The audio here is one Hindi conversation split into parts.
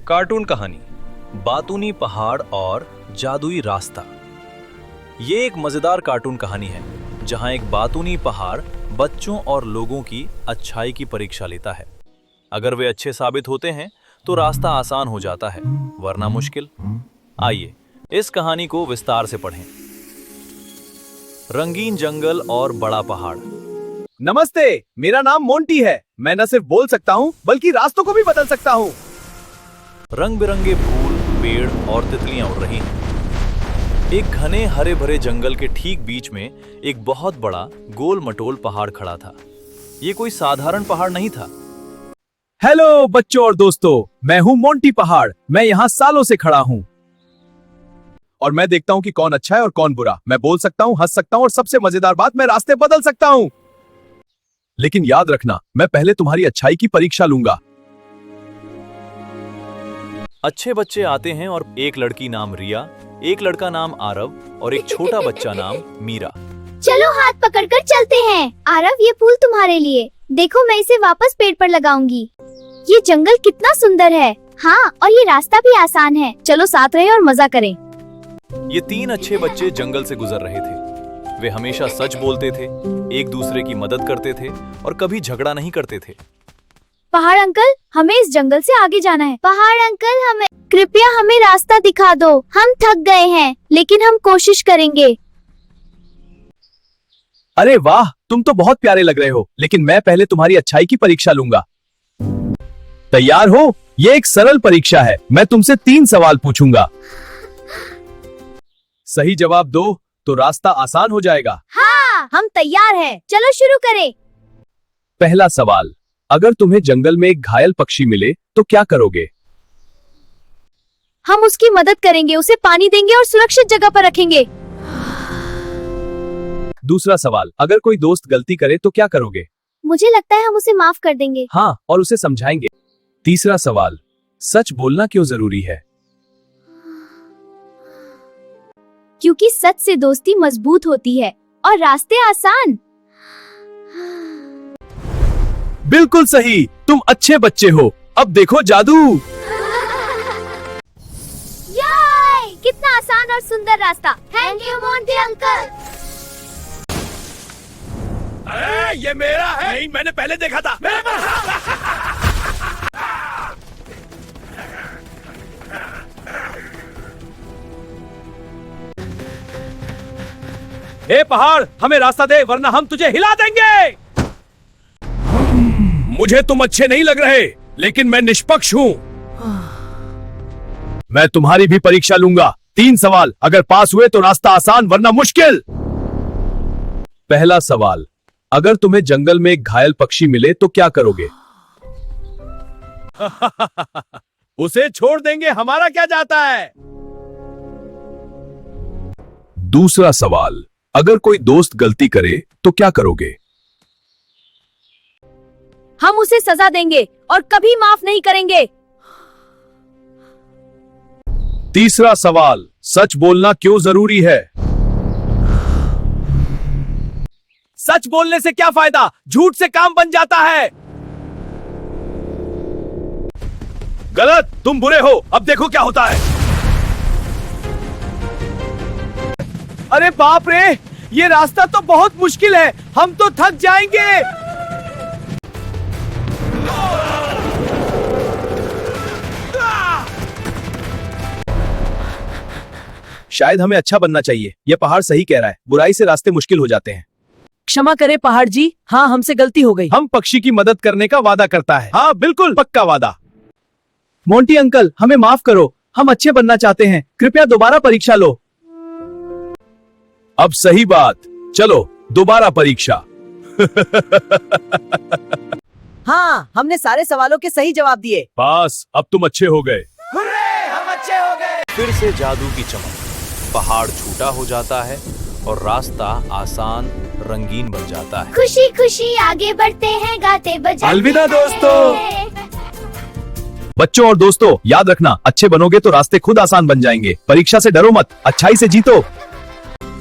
कार्टून कहानी बातूनी पहाड़ और जादुई रास्ता। ये एक मजेदार कार्टून कहानी है जहां एक बातूनी पहाड़ बच्चों और लोगों की अच्छाई की परीक्षा लेता है। अगर वे अच्छे साबित होते हैं तो रास्ता आसान हो जाता है, वरना मुश्किल। आइए इस कहानी को विस्तार से पढ़ें। रंगीन जंगल और बड़ा पहाड़। नमस्ते, मेरा नाम मोंटी है। मैं न सिर्फ बोल सकता हूँ बल्कि रास्तों को भी बदल सकता हूँ। रंग बिरंगे फूल, पेड़ और तितलियां उड़ रही हैं। एक घने हरे भरे जंगल के ठीक बीच में एक बहुत बड़ा गोल मटोल पहाड़ खड़ा था। ये कोई साधारण पहाड़ नहीं था। हेलो बच्चों और दोस्तों, मैं हूँ मोंटी पहाड़। मैं यहाँ सालों से खड़ा हूँ और मैं देखता हूँ कि कौन अच्छा है और कौन बुरा। मैं बोल सकता हूँ, हंस सकता हूँ और सबसे मजेदार बात, मैं रास्ते बदल सकता हूँ। लेकिन याद रखना, मैं पहले तुम्हारी अच्छाई की परीक्षा लूंगा। अच्छे बच्चे आते हैं और एक लड़की नाम रिया, एक लड़का नाम आरव और एक छोटा बच्चा नाम मीरा। चलो हाथ पकड़कर चलते हैं। आरव, ये फूल तुम्हारे लिए। देखो, मैं इसे वापस पेड़ पर लगाऊंगी। ये जंगल कितना सुंदर है। हाँ, और ये रास्ता भी आसान है। चलो साथ रहे और मजा करें। ये तीन अच्छे बच्चे जंगल से गुजर रहे थे। वे हमेशा सच बोलते थे, एक दूसरे की मदद करते थे और कभी झगड़ा नहीं करते थे। पहाड़ अंकल, हमें इस जंगल से आगे जाना है। पहाड़ अंकल, कृपया हमें रास्ता दिखा दो। हम थक गए हैं, लेकिन हम कोशिश करेंगे। अरे वाह, तुम तो बहुत प्यारे लग रहे हो, लेकिन मैं पहले तुम्हारी अच्छाई की परीक्षा लूंगा। तैयार हो? ये एक सरल परीक्षा है। मैं तुमसे 3 सवाल पूछूंगा। सही जवाब दो तो रास्ता आसान हो जाएगा। हाँ, हम तैयार हैं। चलो शुरू करें। पहला सवाल, अगर तुम्हें जंगल में एक घायल पक्षी मिले तो क्या करोगे? हम उसकी मदद करेंगे, उसे पानी देंगे और सुरक्षित जगह पर रखेंगे। दूसरा सवाल, अगर कोई दोस्त गलती करे तो क्या करोगे? मुझे लगता है हम उसे माफ कर देंगे। हाँ, और उसे समझाएंगे। तीसरा सवाल, सच बोलना क्यों जरूरी है? क्योंकि सच से दोस्ती मजबूत होती है और रास्ते आसान। बिल्कुल सही, तुम अच्छे बच्चे हो। अब देखो जादू। याय! कितना आसान और सुंदर रास्ता। Thank you Monty uncle. अरे ये मेरा है। नहीं, मैंने पहले देखा था। मेरे पास। ए पहाड़, हमें रास्ता दे वरना हम तुझे हिला देंगे। मुझे तुम अच्छे नहीं लग रहे, लेकिन मैं निष्पक्ष हूँ। मैं तुम्हारी भी परीक्षा लूंगा। 3 सवाल, अगर पास हुए तो रास्ता आसान वरना मुश्किल। पहला सवाल, अगर तुम्हें जंगल में एक घायल पक्षी मिले तो क्या करोगे? उसे छोड़ देंगे, हमारा क्या जाता है। दूसरा सवाल, अगर कोई दोस्त गलती करे तो क्या करोगे? हम उसे सजा देंगे और कभी माफ नहीं करेंगे। तीसरा सवाल, सच बोलना क्यों जरूरी है? सच बोलने से क्या फायदा? झूठ से काम बन जाता है। गलत, तुम बुरे हो। अब देखो क्या होता है। अरे बाप रे, ये रास्ता तो बहुत मुश्किल है। हम तो थक जाएंगे। शायद हमें अच्छा बनना चाहिए। यह पहाड़ सही कह रहा है, बुराई से रास्ते मुश्किल हो जाते हैं। क्षमा करें पहाड़ जी, हाँ हमसे गलती हो गई। हम पक्षी की मदद करने का वादा करता है। हाँ बिल्कुल, पक्का वादा। मोंटी अंकल, हमें माफ करो। हम अच्छे बनना चाहते हैं। कृपया दोबारा परीक्षा लो। अब सही बात। चलो दोबारा परीक्षा। हाँ, हमने सारे सवालों के सही जवाब दिए। पास, अब तुम अच्छे हो गए। हम अच्छे हो गए। फिर से जादू की चमक, पहाड़ छोटा हो जाता है और रास्ता आसान रंगीन बन जाता है। खुशी खुशी आगे बढ़ते हैं, गाते बजाते। अलविदा दोस्तों। बच्चों और दोस्तों, याद रखना, अच्छे बनोगे तो रास्ते खुद आसान बन जाएंगे। परीक्षा से डरो मत, अच्छाई से जीतो।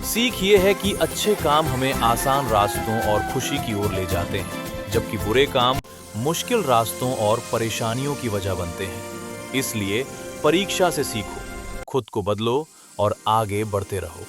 सीख ये है कि अच्छे काम हमें आसान रास्तों और खुशी की ओर ले जाते हैं, जबकि बुरे काम मुश्किल रास्तों और परेशानियों की वजह बनते हैं। इसलिए परीक्षा से सीखो, खुद को बदलो और आगे बढ़ते रहो।